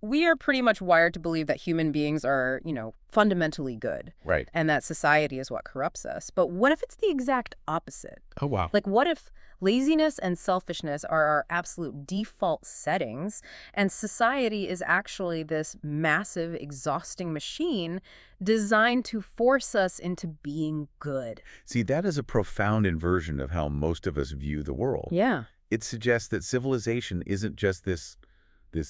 we are pretty much wired to believe that human beings are, fundamentally good Right. and that society is what corrupts us. But what if it's the exact opposite? Oh, wow. Like, what if laziness and selfishness are our absolute default settings, and society is actually this massive, exhausting machine designed to force us into being good? See, that is a profound inversion of how most of us view the world. Yeah. It suggests that civilization isn't just this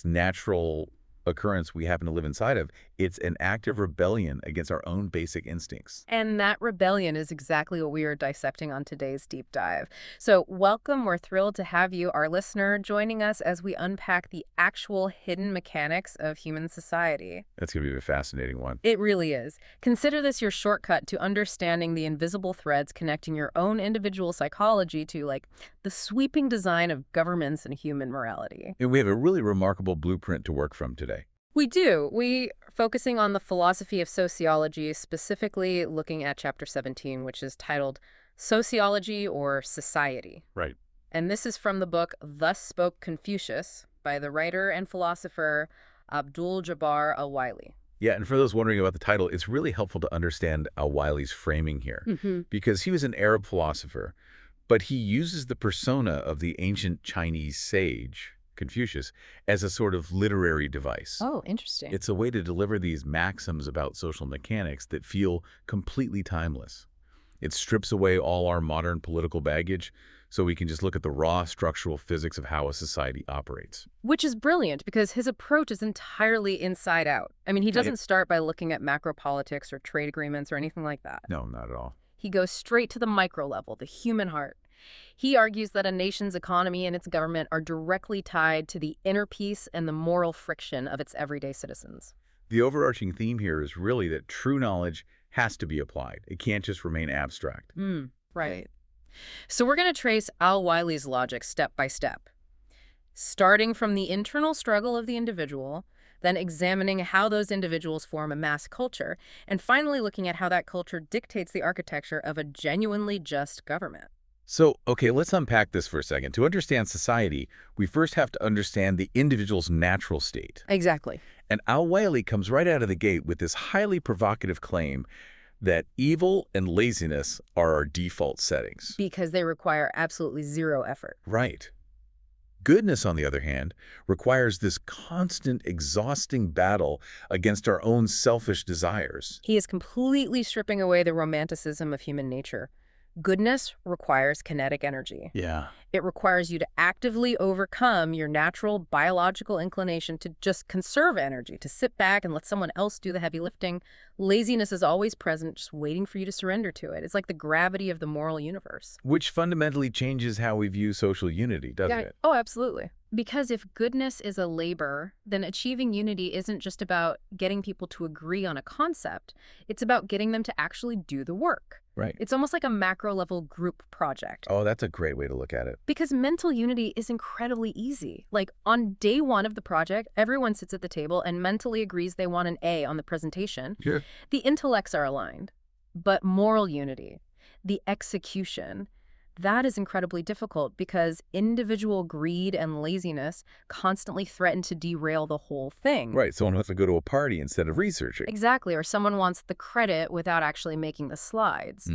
natural occurrence we happen to live inside of. It's an active rebellion against our own basic instincts. And that rebellion is exactly what we are dissecting on today's deep dive. So welcome. We're thrilled to have you, our listener, joining us as we unpack the actual hidden mechanics of human society. That's going to be a fascinating one. It really is. Consider this your shortcut to understanding the invisible threads connecting your own individual psychology to, like, the sweeping design of governments and human morality. And we have a really remarkable blueprint to work from today. We do. We focusing on the philosophy of sociology, specifically looking at chapter 17, which is titled Sociology or Society. Right. And this is from the book Thus Spoke Confucius by the writer and philosopher Abdul Jabbar Al-Waily. Yeah, and for those wondering about the title, it's really helpful to understand Al-Waily's framing here, because he was an Arab philosopher, but he uses the persona of the ancient Chinese sage, Confucius, as a sort of literary device. Oh, interesting. It's a way to deliver these maxims about social mechanics that feel completely timeless. It strips away all our modern political baggage so we can just look at the raw structural physics of how a society operates. Which is brilliant because his approach is entirely inside out. I mean, he doesn't start by looking at macro politics or trade agreements or anything like that. No, not at all. He goes straight to the micro level, the human heart. He argues that a nation's economy and its government are directly tied to the inner peace and the moral friction of its everyday citizens. The overarching theme here is really that true knowledge has to be applied. It can't just remain abstract. Right. So we're going to trace Al-Waily's logic step by step, starting from the internal struggle of the individual, then examining how those individuals form a mass culture, and finally looking at how that culture dictates the architecture of a genuinely just government. So, okay, let's unpack this for a second. To understand society, we first have to understand the individual's natural state. Exactly. And Al-Waily comes right out of the gate with this highly provocative claim that evil and laziness are our default settings. Because they require absolutely zero effort. Right. Goodness, on the other hand, requires this constant, exhausting battle against our own selfish desires. He is completely stripping away the romanticism of human nature. Goodness requires kinetic energy. Yeah. It requires you to actively overcome your natural biological inclination to just conserve energy, to sit back and let someone else do the heavy lifting. Laziness is always present, just waiting for you to surrender to it. It's like the gravity of the moral universe. Which fundamentally changes how we view social unity, doesn't it? Oh, absolutely. Because if goodness is a labor, then achieving unity isn't just about getting people to agree on a concept. It's about getting them to actually do the work. Right. It's almost like a macro-level group project. Oh, that's a great way to look at it. Because mental unity is incredibly easy. Like, on day one of the project, everyone sits at the table and mentally agrees they want an A on the presentation. Sure. The intellects are aligned. But moral unity, the execution, that is incredibly difficult because individual greed and laziness constantly threaten to derail the whole thing. Right, someone has to go to a party instead of researching. Exactly, or someone wants the credit without actually making the slides.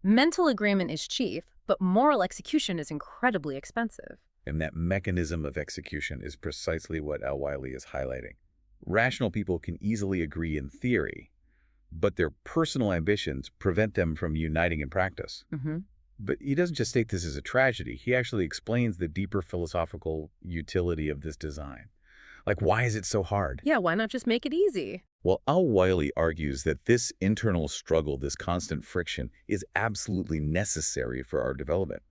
Mental agreement is cheap, but moral execution is incredibly expensive. And that mechanism of execution is precisely what Al-Waily is highlighting. Rational people can easily agree in theory, but their personal ambitions prevent them from uniting in practice. But he doesn't just state this as a tragedy. He actually explains the deeper philosophical utility of this design. Like, why is it so hard? Yeah, why not just make it easy? Well, Al-Waily argues that this internal struggle, this constant friction, is absolutely necessary for our development.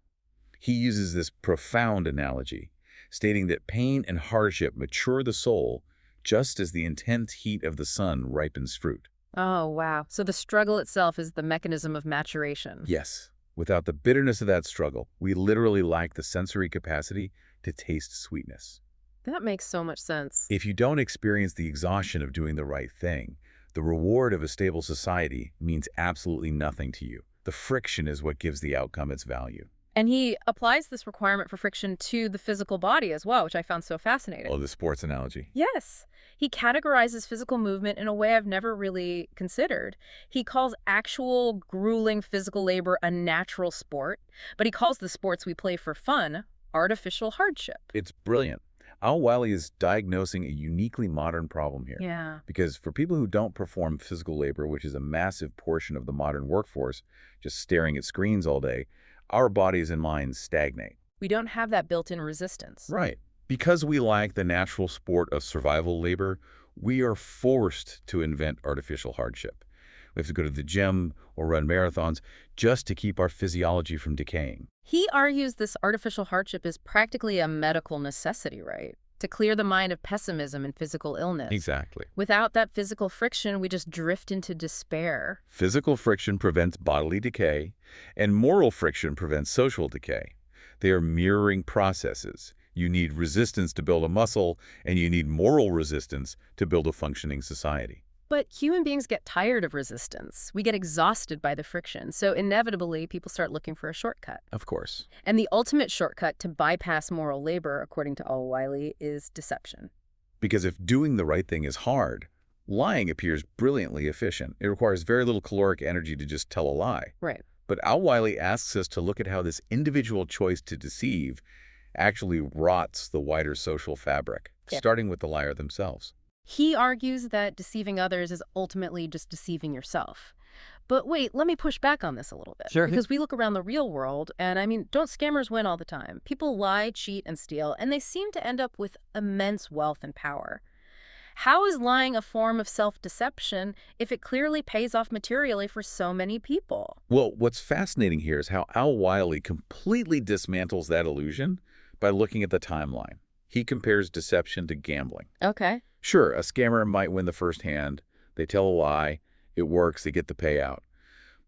He uses this profound analogy, stating that pain and hardship mature the soul just as the intense heat of the sun ripens fruit. Oh, wow. So the struggle itself is the mechanism of maturation. Yes. Without the bitterness of that struggle, we literally lack the sensory capacity to taste sweetness. That makes so much sense. If you don't experience the exhaustion of doing the right thing, the reward of a stable society means absolutely nothing to you. The friction is what gives the outcome its value. And he applies this requirement for friction to the physical body as well, which I found so fascinating. Oh, the sports analogy. Yes. He categorizes physical movement in a way I've never really considered. He calls actual grueling physical labor a natural sport, but he calls the sports we play for fun artificial hardship. It's brilliant. Al-Waily is diagnosing a uniquely modern problem here. Yeah. Because for people who don't perform physical labor, which is a massive portion of the modern workforce, just staring at screens all day, our bodies and minds stagnate. We don't have that built-in resistance. Right. Because we lack the natural sport of survival labor, we are forced to invent artificial hardship. We have to go to the gym or run marathons just to keep our physiology from decaying. He argues this artificial hardship is practically a medical necessity, right? To clear the mind of pessimism and physical illness. Exactly. Without that physical friction, we just drift into despair. Physical friction prevents bodily decay, and moral friction prevents social decay. They are mirroring processes. You need resistance to build a muscle, and you need moral resistance to build a functioning society. But human beings get tired of resistance. We get exhausted by the friction. So inevitably, people start looking for a shortcut. Of course. And the ultimate shortcut to bypass moral labor, according to Al-Waily, is deception. Because if doing the right thing is hard, lying appears brilliantly efficient. It requires very little caloric energy to just tell a lie. Right. But Al-Waily asks us to look at how this individual choice to deceive actually rots the wider social fabric, starting with the liar themselves. He argues that deceiving others is ultimately just deceiving yourself. But wait, let me push back on this a little bit. Sure. Because we look around the real world, and I mean, don't scammers win all the time? People lie, cheat, and steal, and they seem to end up with immense wealth and power. How is lying a form of self-deception if it clearly pays off materially for so many people? Well, what's fascinating here is how Al-Waily completely dismantles that illusion by looking at the timeline. He compares deception to gambling. Okay. Sure, a scammer might win the first hand. They tell a lie. It works. They get the payout.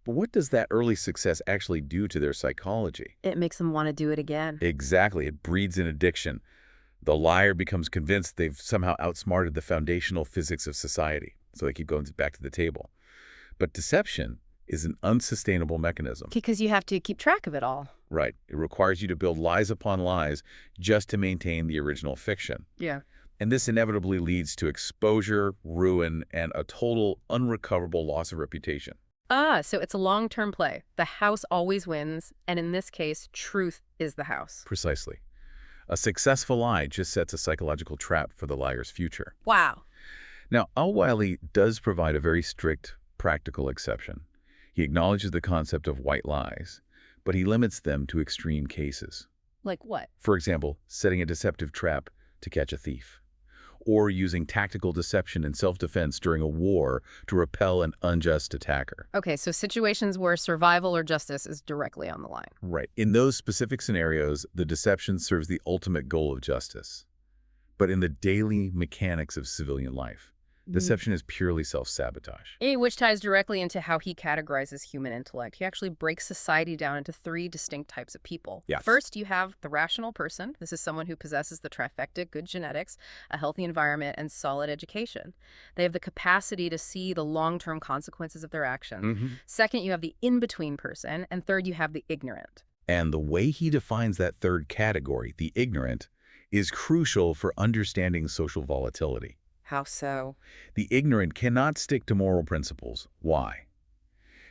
But what does that early success actually do to their psychology? It makes them want to do it again. Exactly. It breeds an addiction. The liar becomes convinced they've somehow outsmarted the foundational physics of society. So they keep going back to the table. But deception is an unsustainable mechanism. Because you have to keep track of it all. Right. It requires you to build lies upon lies just to maintain the original fiction. Yeah. And this inevitably leads to exposure, ruin, and a total unrecoverable loss of reputation. Ah, so it's a long-term play. The house always wins, and in this case, truth is the house. Precisely. A successful lie just sets a psychological trap for the liar's future. Wow. Now, Al-Waily does provide a very strict, practical exception. He acknowledges the concept of white lies, but he limits them to extreme cases. Like what? For example, setting a deceptive trap to catch a thief, or using tactical deception in self-defense during a war to repel an unjust attacker. Okay, so situations where survival or justice is directly on the line. Right. In those specific scenarios, the deception serves the ultimate goal of justice. But in the daily mechanics of civilian life, deception is purely self-sabotage. Which ties directly into how he categorizes human intellect. He actually breaks society down into three distinct types of people. Yes. First, you have the rational person. This is someone who possesses the trifecta: good genetics, a healthy environment, and solid education. They have the capacity to see the long-term consequences of their actions. Second, you have the in-between person. And third, you have the ignorant. And the way he defines that third category, the ignorant, is crucial for understanding social volatility. How so? The ignorant cannot stick to moral principles. Why?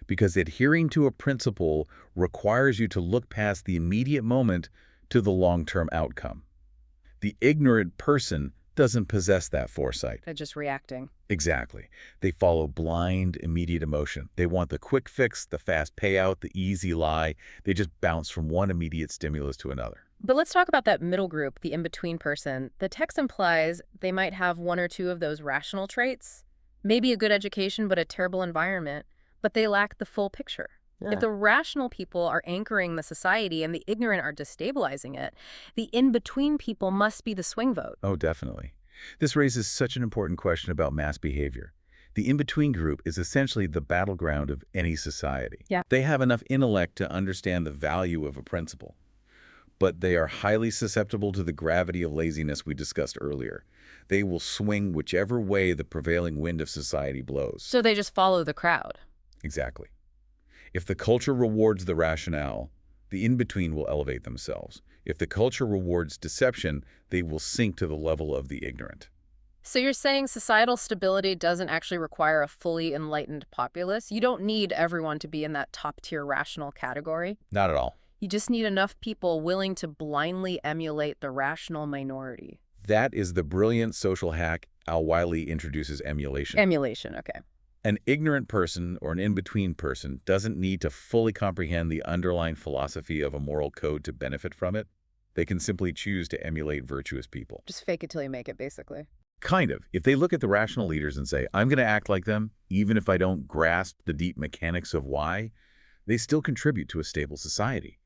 Because adhering to a principle requires you to look past the immediate moment to the long-term outcome. The ignorant person doesn't possess that foresight. They're just reacting. Exactly. They follow blind, immediate emotion. They want the quick fix, the fast payout, the easy lie. They just bounce from one immediate stimulus to another. But let's talk about that middle group, the in-between person. The text implies they might have one or two of those rational traits, maybe a good education but a terrible environment, but they lack the full picture. If the rational people are anchoring the society and the ignorant are destabilizing it, the in-between people must be the swing vote. Oh, definitely. This raises such an important question about mass behavior. The in-between group is essentially the battleground of any society. Yeah. They have enough intellect to understand the value of a principle, but they are highly susceptible to the gravity of laziness we discussed earlier. They will swing whichever way the prevailing wind of society blows. So they just follow the crowd. Exactly. If the culture rewards the rationale, The in-between will elevate themselves. If the culture rewards deception, they will sink to the level of the ignorant. So you're saying societal stability doesn't actually require a fully enlightened populace? You don't need everyone to be in that top-tier rational category? Not at all. You just need enough people willing to blindly emulate the rational minority. That is the brilliant social hack Al-Waily introduces emulation. Emulation, okay. An ignorant person or an in-between person doesn't need to fully comprehend the underlying philosophy of a moral code to benefit from it. They can simply choose to emulate virtuous people. Just fake it till you make it, basically. Kind of. If they look at the rational leaders and say, I'm going to act like them, even if I don't grasp the deep mechanics of why, they still contribute to a stable society.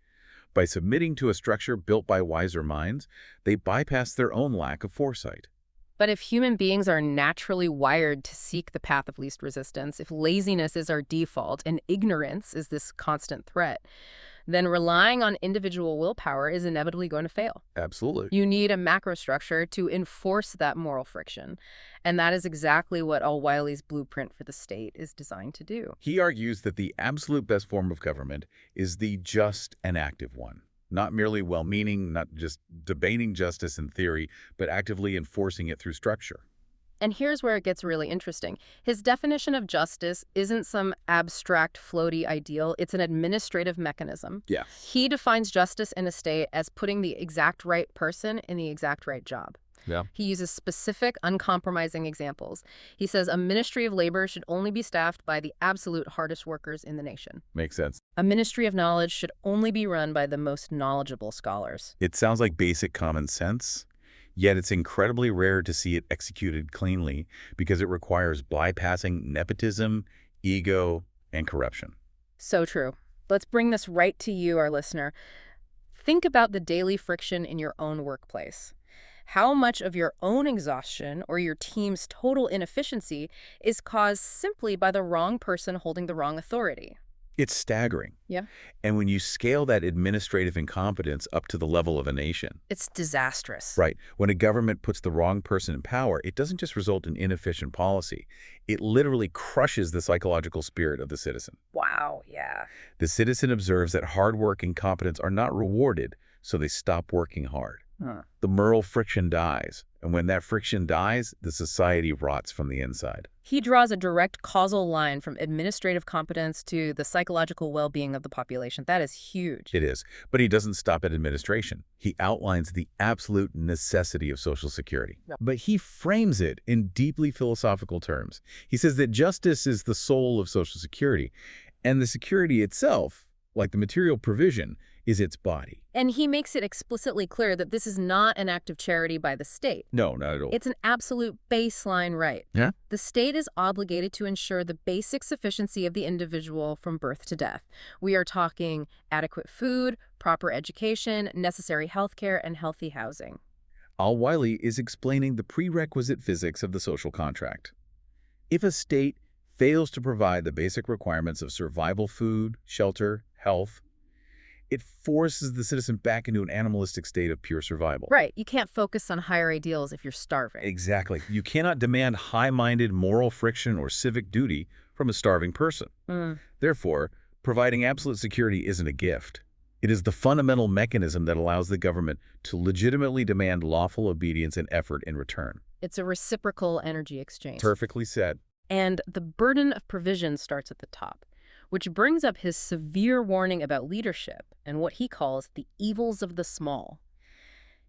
By submitting to a structure built by wiser minds, they bypass their own lack of foresight. But if human beings are naturally wired to seek the path of least resistance, if laziness is our default and ignorance is this constant threat, then relying on individual willpower is inevitably going to fail. Absolutely. You need a macrostructure to enforce that moral friction. And that is exactly what Al-Waily's blueprint for the state is designed to do. He argues that the absolute best form of government is the just and active one. Not merely well-meaning, not just debating justice in theory, but actively enforcing it through structure. And here's where it gets really interesting. His definition of justice isn't some abstract, floaty ideal. It's an administrative mechanism. Yeah. He defines justice in a state as putting the exact right person in the exact right job. Yeah. He uses specific, uncompromising examples. He says a ministry of labor should only be staffed by the absolute hardest workers in the nation. Makes sense. A ministry of knowledge should only be run by the most knowledgeable scholars. It sounds like basic common sense, yet it's incredibly rare to see it executed cleanly because it requires bypassing nepotism, ego, and corruption. So true. Let's bring this right to you, our listener. Think about the daily friction in your own workplace. How much of your own exhaustion or your team's total inefficiency is caused simply by the wrong person holding the wrong authority? It's staggering. Yeah. And when you scale that administrative incompetence up to the level of a nation, It's disastrous. right, when a government puts the wrong person in power, it doesn't just result in inefficient policy. It literally crushes the psychological spirit of the citizen. Wow, yeah. The citizen observes that hard work and competence are not rewarded, so they stop working hard. The moral friction dies, and when that friction dies, the society rots from the inside. He draws a direct causal line from administrative competence to the psychological well-being of the population. That is huge. It is, but he doesn't stop at administration. He outlines the absolute necessity of Social Security. Yep. But he frames it in deeply philosophical terms. He says that justice is the soul of Social Security, and the security itself, like the material provision, is its body. And he makes it explicitly clear that this is not an act of charity by the state. No, not at all. It's an absolute baseline right. Yeah? The state is obligated to ensure the basic sufficiency of the individual from birth to death. We are talking adequate food, proper education, necessary health care, and healthy housing. Al-Waily is explaining the prerequisite physics of the social contract. If a state fails to provide the basic requirements of survival food, shelter, health, it forces the citizen back into an animalistic state of pure survival. Right. You can't focus on higher ideals if you're starving. Exactly. You cannot demand high-minded moral friction or civic duty from a starving person. Therefore, providing absolute security isn't a gift. It is the fundamental mechanism that allows the government to legitimately demand lawful obedience and effort in return. It's a reciprocal energy exchange. Perfectly said. And the burden of provision starts at the top, which brings up his severe warning about leadership and what he calls the evils of the small.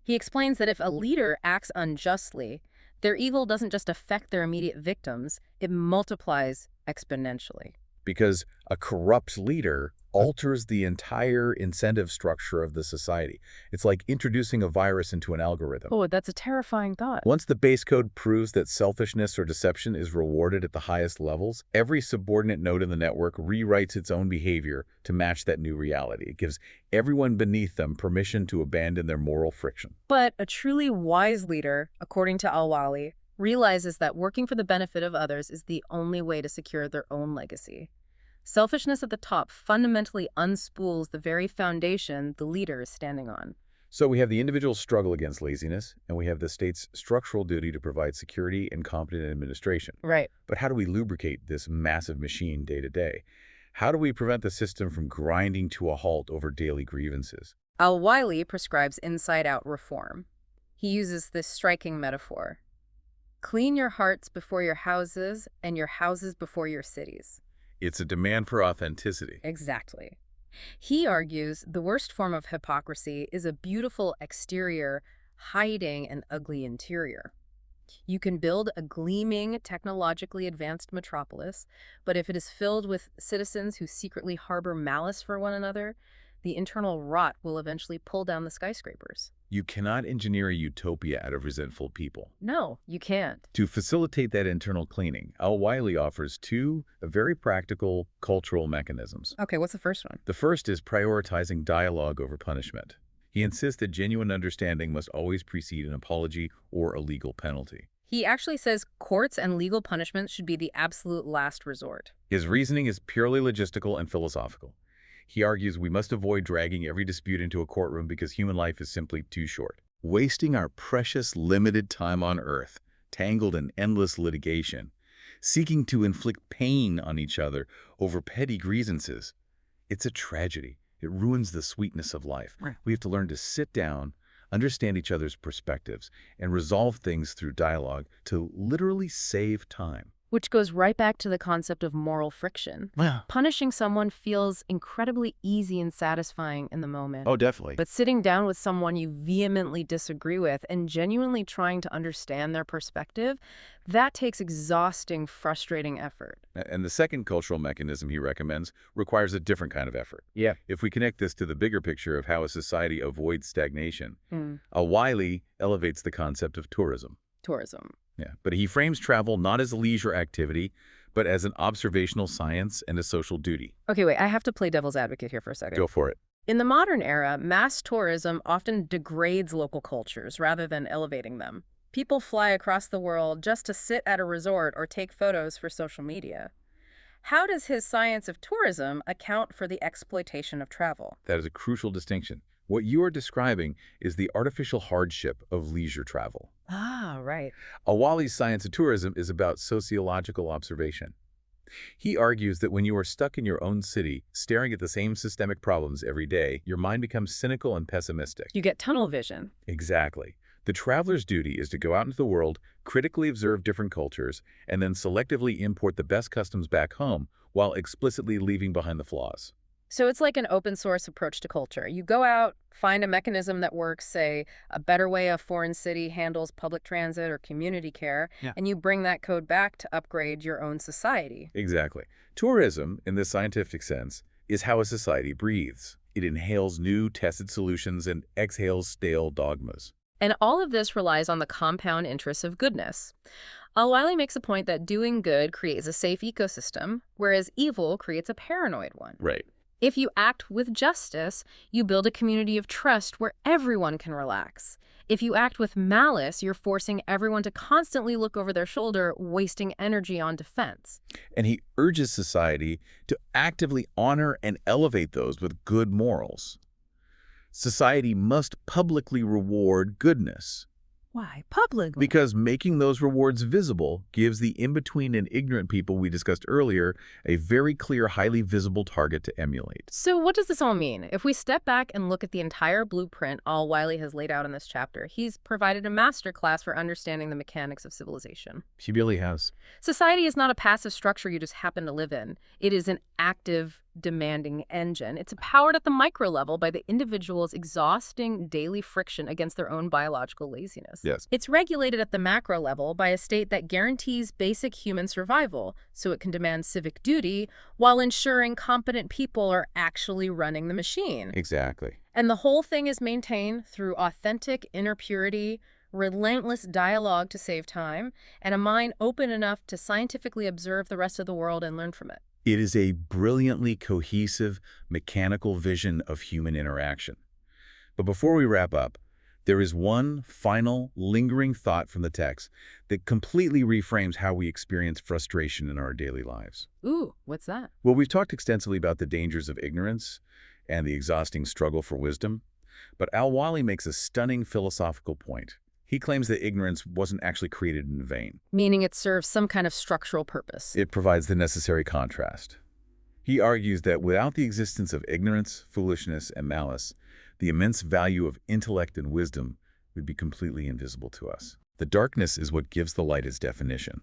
He explains that if a leader acts unjustly, their evil doesn't just affect their immediate victims, it multiplies exponentially. Because a corrupt leader alters the entire incentive structure of the society. It's like introducing a virus into an algorithm. Oh, that's a terrifying thought. Once the base code proves that selfishness or deception is rewarded at the highest levels, every subordinate node in the network rewrites its own behavior to match that new reality. It gives everyone beneath them permission to abandon their moral friction. But a truly wise leader, according to Al-Waily, realizes that working for the benefit of others is the only way to secure their own legacy. Selfishness at the top fundamentally unspools the very foundation the leader is standing on. So we have the individual's struggle against laziness, and we have the state's structural duty to provide security and competent administration. Right. But how do we lubricate this massive machine day to day? How do we prevent the system from grinding to a halt over daily grievances? Al-Waily prescribes inside-out reform. He uses this striking metaphor. Clean your hearts before your houses, and your houses before your cities. It's a demand for authenticity. Exactly. He argues the worst form of hypocrisy is a beautiful exterior hiding an ugly interior. You can build a gleaming, technologically advanced metropolis, but if it is filled with citizens who secretly harbor malice for one another, the internal rot will eventually pull down the skyscrapers. You cannot engineer a utopia out of resentful people. No, you can't. To facilitate that internal cleaning, Al-Waily offers two very practical cultural mechanisms. Okay, what's the first one? The first is prioritizing dialogue over punishment. He insists that genuine understanding must always precede an apology or a legal penalty. He actually says courts and legal punishments should be the absolute last resort. His reasoning is purely logistical and philosophical. He argues we must avoid dragging every dispute into a courtroom because human life is simply too short. Wasting our precious, limited time on Earth, tangled in endless litigation, seeking to inflict pain on each other over petty grievances. It's a tragedy. It ruins the sweetness of life. Right. We have to learn to sit down, understand each other's perspectives, and resolve things through dialogue to literally save time. Which goes right back to the concept of moral friction. Yeah. Punishing someone feels incredibly easy and satisfying in the moment. Oh, definitely. But sitting down with someone you vehemently disagree with and genuinely trying to understand their perspective, that takes exhausting, frustrating effort. And the second cultural mechanism he recommends requires a different kind of effort. Yeah. If we connect this to the bigger picture of how a society avoids stagnation, Mm. Al-Waily elevates the concept of tourism. Tourism. Yeah, but he frames travel not as a leisure activity, but as an observational science and a social duty. Okay, wait, I have to play devil's advocate here for a second. Go for it. In the modern era, mass tourism often degrades local cultures rather than elevating them. People fly across the world just to sit at a resort or take photos for social media. How does his science of tourism account for the exploitation of travel? That is a crucial distinction. What you are describing is the artificial hardship of leisure travel. Ah, right. Al-Waily's science of tourism is about sociological observation. He argues that when you are stuck in your own city, staring at the same systemic problems every day, your mind becomes cynical and pessimistic. You get tunnel vision. Exactly. The traveler's duty is to go out into the world, critically observe different cultures, and then selectively import the best customs back home while explicitly leaving behind the flaws. So it's like an open source approach to culture. You go out, find a mechanism that works, say, a better way a foreign city handles public transit or community care, and you bring that code back to upgrade your own society. Exactly. Tourism, in this scientific sense, is how a society breathes. It inhales new, tested solutions and exhales stale dogmas. And all of this relies on the compound interest of goodness. Al-Waily makes a point that doing good creates a safe ecosystem, whereas evil creates a paranoid one. Right. If you act with justice, you build a community of trust where everyone can relax. If you act with malice, you're forcing everyone to constantly look over their shoulder, wasting energy on defense. And he urges society to actively honor and elevate those with good morals. Society must publicly reward goodness. Why? Publicly? Because making those rewards visible gives the in-between and ignorant people we discussed earlier a very clear, highly visible target to emulate. So what does this all mean? If we step back and look at the entire blueprint Al-Waily has laid out in this chapter, he's provided a masterclass for understanding the mechanics of civilization. He really has. Society is not a passive structure you just happen to live in. It is an active, demanding engine. It's powered at the micro level by the individual's exhausting daily friction against their own biological laziness. Yes. It's regulated at the macro level by a state that guarantees basic human survival, so it can demand civic duty while ensuring competent people are actually running the machine. Exactly. And the whole thing is maintained through authentic inner purity, relentless dialogue to save time, and a mind open enough to scientifically observe the rest of the world and learn from it. It is a brilliantly cohesive, mechanical vision of human interaction. But before we wrap up, there is one final, lingering thought from the text that completely reframes how we experience frustration in our daily lives. Ooh, what's that? Well, we've talked extensively about the dangers of ignorance and the exhausting struggle for wisdom, but Al-Waily makes a stunning philosophical point. He claims that ignorance wasn't actually created in vain. Meaning it serves some kind of structural purpose. It provides the necessary contrast. He argues that without the existence of ignorance, foolishness, and malice, the immense value of intellect and wisdom would be completely invisible to us. The darkness is what gives the light its definition.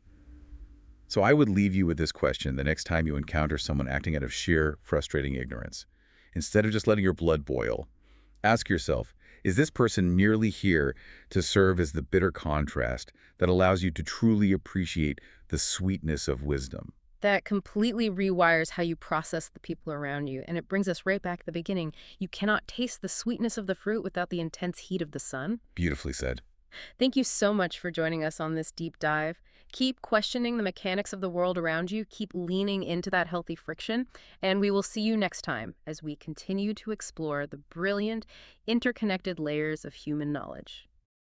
So I would leave you with this question the next time you encounter someone acting out of sheer, frustrating ignorance. Instead of just letting your blood boil, ask yourself, is this person merely here to serve as the bitter contrast that allows you to truly appreciate the sweetness of wisdom? That completely rewires how you process the people around you, and it brings us right back to the beginning. You cannot taste the sweetness of the fruit without the intense heat of the sun. Beautifully said. Thank you so much for joining us on this deep dive. Keep questioning the mechanics of the world around you, keep leaning into that healthy friction, and we will see you next time as we continue to explore the brilliant, interconnected layers of human knowledge.